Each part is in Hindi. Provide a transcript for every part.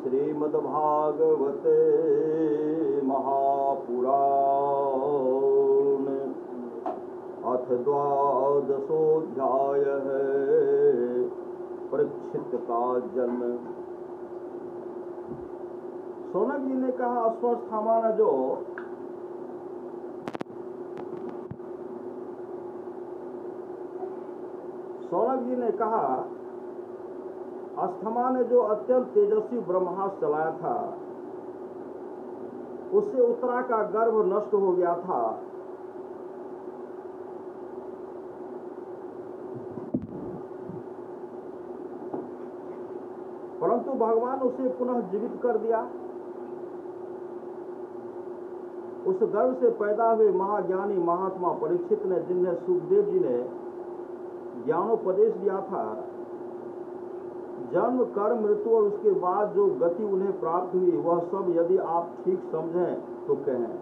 श्रीमद्भागवते महापुराण अथ द्वादशोऽध्यायः परीक्षित का जन्म। सौनक जी ने कहा, अश्वत्थामा ने जो अस्थमा ने जो अत्यंत तेजस्वी ब्रह्मास्त्र चलाया था, उससे उत्तरा का गर्भ नष्ट हो गया था। परंतु भगवान उसे पुनः जीवित कर दिया। उस गर्भ से पैदा हुए महाज्ञानी महात्मा परीक्षित ने, जिन्हें सुखदेव जी ने ज्ञानोपदेश दिया था, जन्म, कर्म, मृत्यु और उसके बाद जो गति उन्हें प्राप्त हुई, वह सब यदि आप ठीक समझें तो कहें।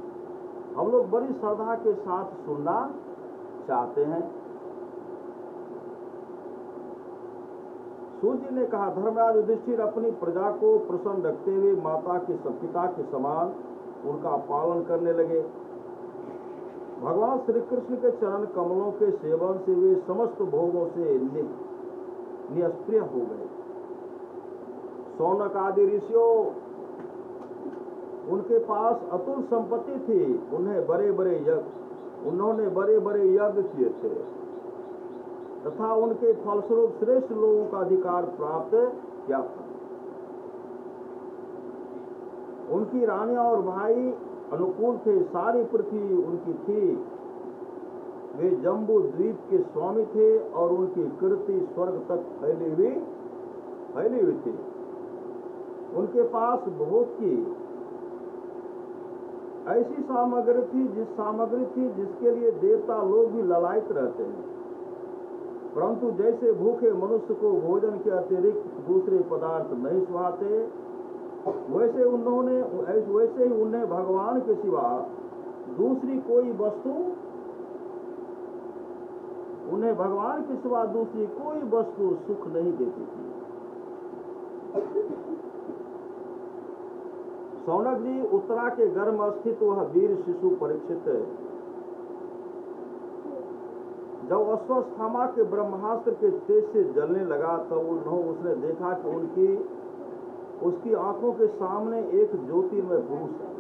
हम लोग बड़ी श्रद्धा के साथ सुनना चाहते हैं। सूत जी ने कहा, धर्मराज युधिष्ठिर अपनी प्रजा को प्रसन्न रखते हुए माता के पिता के समान उनका पालन करने लगे। भगवान श्री कृष्ण के चरण कमलों के सेवन से वे समस्त भोगों से निष्प्रिय हो गए। सौनक आदि ऋषियों, उनके पास अतुल संपत्ति थी। उन्होंने बड़े बड़े यज्ञ किए थे तथा उनके फलस्वरूप श्रेष्ठ लोगों का अधिकार प्राप्त किया था। उनकी रानियां और भाई अनुकूल थे। सारी पृथ्वी उनकी थी। वे जम्बू द्वीप के स्वामी थे और उनकी कीर्ति स्वर्ग तक फैली हुई थी। उनके पास भोग की ऐसी सामग्री थी जिसके लिए देवता लोग भी ललायत रहते हैं। परंतु जैसे भूखे मनुष्य को भोजन के अतिरिक्त दूसरे पदार्थ नहीं सुहाते, वैसे ही उन्हें भगवान के सिवा दूसरी कोई वस्तु सुख नहीं देती थी। सौनक जी, उत्तरा के गर्भ में स्थित वह वीर शिशु परीक्षित जब अश्वत्थामा के ब्रह्मास्त्र के तेज से जलने लगा, तब उसने देखा कि उसकी आंखों के सामने एक ज्योतिर्मय पुरुष है।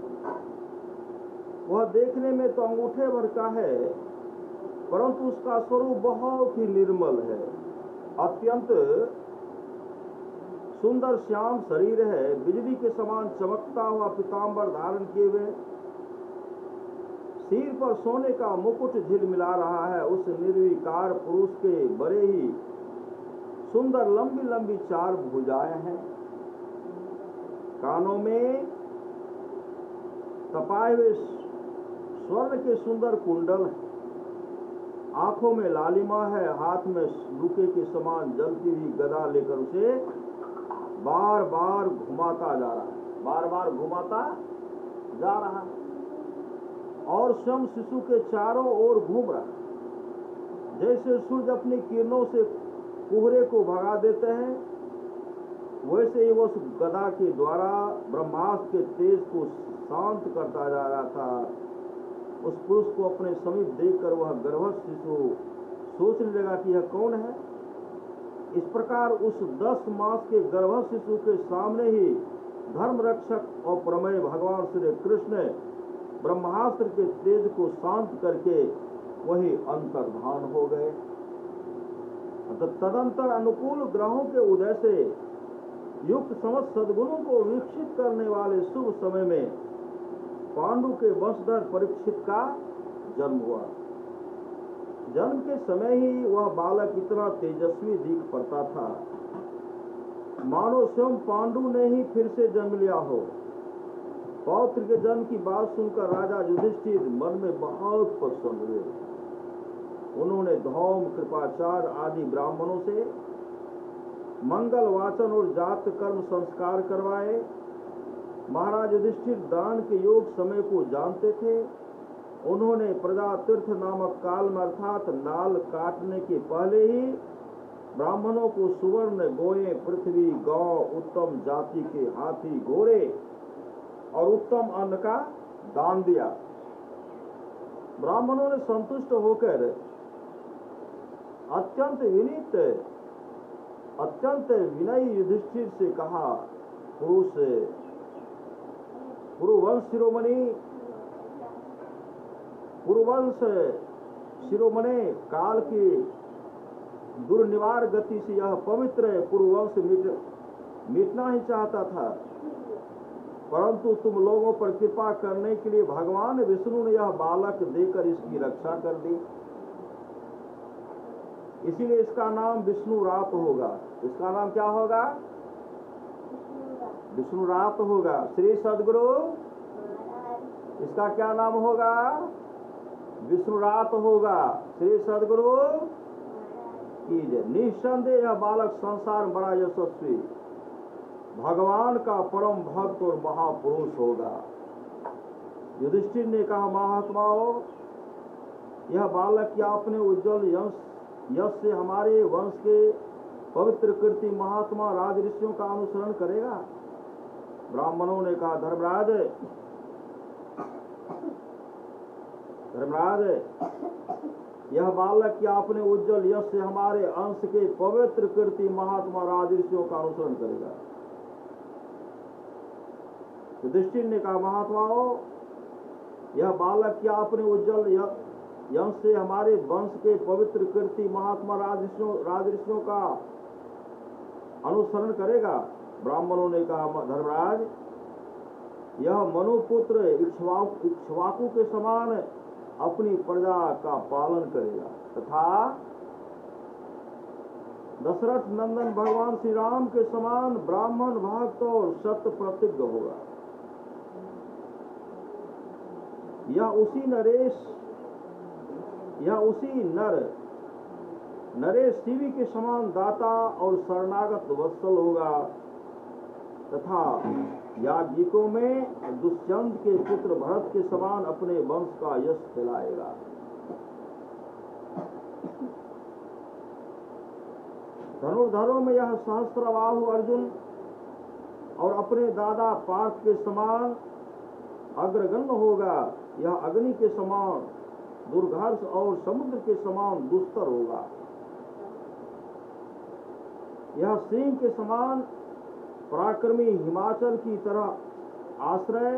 वह देखने में तो अंगूठे भर का है, परंतु उसका स्वरूप बहुत ही निर्मल है। अत्यंत सुंदर श्याम शरीर है। बिजली के समान चमकता हुआ पीतांबर धारण किए हुए, सिर पर सोने का मुकुट झिलमिला रहा है। उस निर्विकार पुरुष के बड़े ही सुंदर लंबी लंबी 4 भुजाएं हैं। कानों में तपाए हुए स्वर्ण के सुंदर कुंडल है। आंखों में लालिमा है। हाथ में लुके के समान जलती हुई गदा लेकर उसे बार बार घुमाता जा रहा है और स्वयं शिशु के चारों ओर घूम रहा है। जैसे सूरज अपनी किरणों से कोहरे को भगा देते हैं, वैसे ही वो उस गदा के द्वारा ब्रह्मास्त्र के तेज को शांत करता जा रहा था। उस पुरुष को अपने समीप देखकर वह गर्भस्थ शिशु सोचने लगा कि यह कौन है। इस प्रकार उस 10 मास के गर्भस्थ शिशु के सामने ही धर्म रक्षक और प्रमेय भगवान श्री कृष्ण ब्रह्मास्त्र के तेज को शांत करके वही अंतर्धान हो गए। तदंतर अनुकूल ग्रहों के उदय से युक्त समस्त सद्गुणों को विकसित करने वाले शुभ समय में पांडु के वंशधर परीक्षित का जन्म हुआ। जन्म के समय ही वह बालक इतना तेजस्वी दिख पड़ता था, मानो स्वयं पांडु ने ही फिर से जन्म लिया हो। पौत्र के जन्म की बात सुनकर राजा युधिष्ठिर मन में बहुत प्रसन्न हुए। उन्होंने धौम, कृपाचार्य आदि ब्राह्मणों से मंगल वाचन और जात कर्म संस्कार करवाए। महाराज युधिष्ठिर दान के योग समय को जानते थे। उन्होंने प्रजा तीर्थ नामक काल में अर्थात नाल काटने के पहले ही ब्राह्मणों को सुवर्ण गोए पृथ्वी गौ उत्तम जाति के हाथी घोड़े और उत्तम अन्न का दान दिया। ब्राह्मणों ने संतुष्ट होकर अत्यंत विनयी युधिष्ठिर से कहा, पुरुवंश शिरोमणि काल की दुर्निवार गति से यह पवित्र पुरुवंश मिटना ही चाहता था, परंतु तुम लोगों पर कृपा करने के लिए भगवान विष्णु ने यह बालक देकर इसकी रक्षा कर दी, इसीलिए इसका नाम विष्णुरात होगा। इसका नाम क्या होगा? विष्णुरात होगा। श्री सद्गुरु, इसका क्या नाम होगा? विष्णुरात होगा। श्री सद्गुरु की जय। निस्संदेह यह बालक संसार में बड़ा यशस्वी भगवान का परम भक्त और महापुरुष होगा। युधिष्ठिर ने कहा, महात्माओं, यह बालक क्या अपने उज्जवल यश से हमारे वंश के पवित्र कीर्ति महात्मा राज ऋषियों का अनुसरण करेगा? ब्राह्मणों ने कहा, धर्मराज, यह बालक क्या अपने उज्जवल यश से हमारे अंश के पवित्र कीर्ति महात्मा राज ऋषियों का अनुसरण करेगा? युधिष्ठिर ने कहा, महात्माओं, यह बालक क्या अपने उज्जवल यश से हमारे वंश के पवित्र कीर्ति महात्मा राज ऋषियों का अनुसरण करेगा? ब्राह्मणों ने कहा, धर्मराज, यह मनुपुत्र इक्ष्वाकु के समान अपनी प्रजा का पालन करेगा तथा दशरथ नंदन भगवान श्री राम के समान ब्राह्मण भक्त और सत्य प्रतिज्ञ होगा। यह उसी नरेश शिवी के समान दाता और शरणागत वत्सल होगा तथा याज्ञिकों में दुष्यंत के पुत्र भरत के समान अपने वंश का यश फैलाएगा। धनुर्धरों में यह सहस्त्रबाहु अर्जुन और अपने दादा पार्थ के समान अग्रगण्य होगा। यह अग्नि के समान दुर्घर्ष और समुद्र के समान दुस्तर होगा। यह सिंह के समान पराक्रमी हिमाचल की तरह आश्रय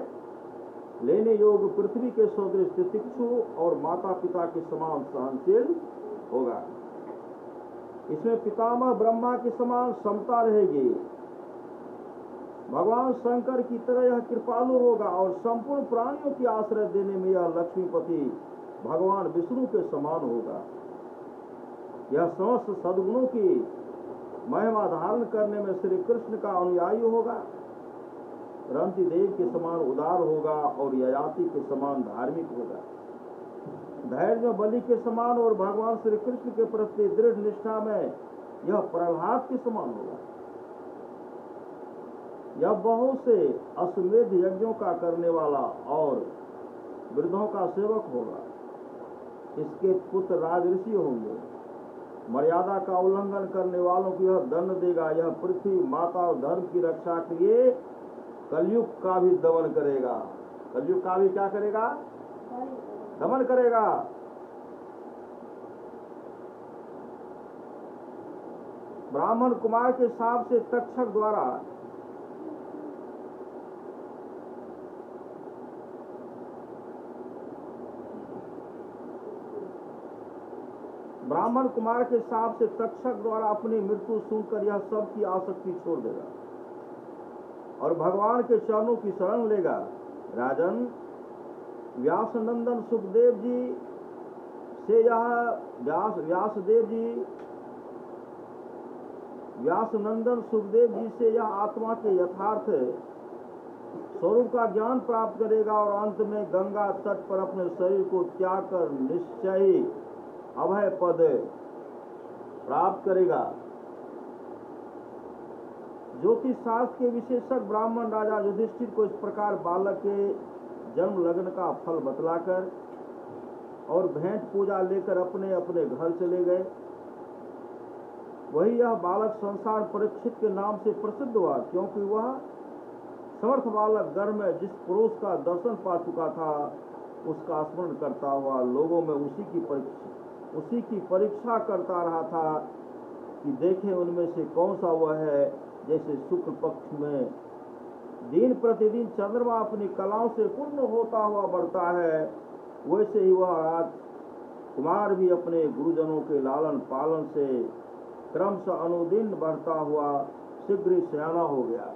लेने योग्य पृथ्वी के सदृश तितिक्षु और माता पिता के समान सहनशील होगा। इसमें पितामह ब्रह्मा के समान समता रहेगी। भगवान शंकर की तरह यह कृपालु होगा और संपूर्ण प्राणियों की आश्रय देने में यह लक्ष्मीपति भगवान विष्णु के समान होगा। यह समस्त सद्गुणों की महिमा धारण करने में श्री कृष्ण का अनुयायी होगा। रंती देव के समान उदार होगा और ययाति के समान धार्मिक होगा। धैर्य में बलि के समान और भगवान श्री कृष्ण के प्रति दृढ़ निष्ठा में यह प्रहलाद के समान होगा। यह बहुत से अश्वमेध यज्ञों का करने वाला और वृद्धों का सेवक होगा। इसके पुत्र राजऋषि होंगे। मर्यादा का उल्लंघन करने वालों को यह दंड देगा। यह पृथ्वी माता और धर्म की रक्षा के लिए कलयुग का भी दमन करेगा। कलयुग का भी क्या करेगा? दमन करेगा। ब्राह्मण कुमार के शाप से तक्षक द्वारा अपनी मृत्यु सुनकर यह सब की आसक्ति छोड़ देगा और भगवान के चरणों की शरण लेगा। राजन, व्यासनंदन सुखदेव जी से यह आत्मा के यथार्थ स्वरूप का ज्ञान प्राप्त करेगा और अंत में गंगा तट पर अपने शरीर को त्याग कर निश्चय अभय पद प्राप्त करेगा। ज्योतिष शास्त्र के विशेषज्ञ ब्राह्मण राजा युधिष्ठिर को इस प्रकार बालक के जन्म लग्न का फल बतलाकर और भेंट पूजा लेकर अपने अपने घर चले गए। वही यह बालक संसार परीक्षित के नाम से प्रसिद्ध हुआ, क्योंकि वह समर्थ बालक घर में जिस पुरुष का दर्शन पा चुका था उसका स्मरण करता हुआ लोगों में उसी की परीक्षा करता रहा था कि देखें उनमें से कौन सा वह है। जैसे शुक्ल पक्ष में दिन प्रतिदिन चंद्रमा अपनी कलाओं से पूर्ण होता हुआ बढ़ता है, वैसे ही वह राजकुमार भी अपने गुरुजनों के लालन पालन से क्रमशः अनुदिन बढ़ता हुआ शीघ्र ही सयाना हो गया।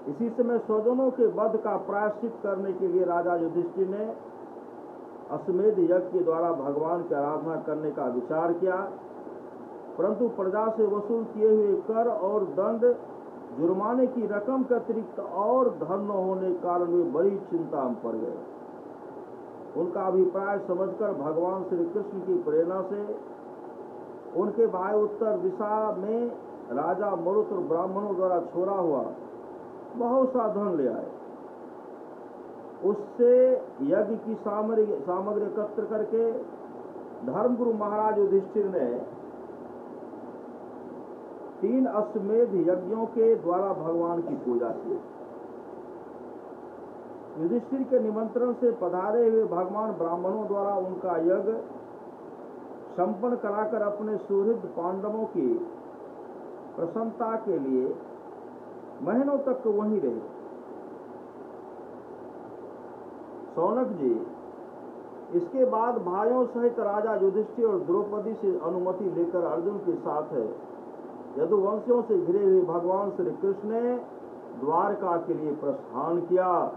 इसी समय स्वजनों के वध का प्रायश्चित करने के लिए राजा युधिष्ठिर ने अश्वमेध यज्ञ के द्वारा भगवान की आराधना करने का विचार किया, परंतु प्रजा से वसूल किए हुए कर और दंड जुर्माने की रकम के अतिरिक्त और धन न होने के कारण वे बड़ी चिंता में पड़ गए। उनका अभिप्राय समझकर भगवान श्री कृष्ण की प्रेरणा से उनके भाई उत्तर दिशा में राजा मरुत और ब्राह्मणों द्वारा छोड़ा हुआ बहुत सा धन ले आए। उससे यज्ञ की सामग्री एकत्र करके धर्मगुरु महाराज युधिष्ठिर ने 3 अश्वमेध यज्ञों के द्वारा भगवान की पूजा की। युधिष्ठिर के निमंत्रण से पधारे हुए भगवान ब्राह्मणों द्वारा उनका यज्ञ संपन्न कराकर अपने सुहृद पांडवों की प्रसन्नता के लिए महीनों तक वहीं रहे। सौनक जी, इसके बाद भाइयों सहित राजा युधिष्ठिर और द्रौपदी से अनुमति लेकर अर्जुन के साथ यदुवंशियों से घिरे हुए भगवान श्री कृष्ण ने द्वारका के लिए प्रस्थान किया।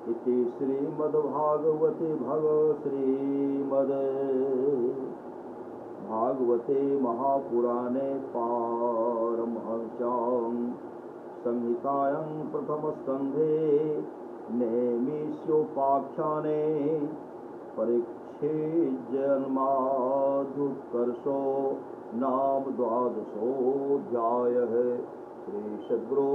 इति श्रीमद्भागवते भागवते महापुराणे पारमहंस्यां संहितायां प्रथमस्कन्धे नैमिषोपाख्याने परीक्षेज्जन्मादुत्कर्षो नाम 12वाध्यायः। श्री सद्गुरो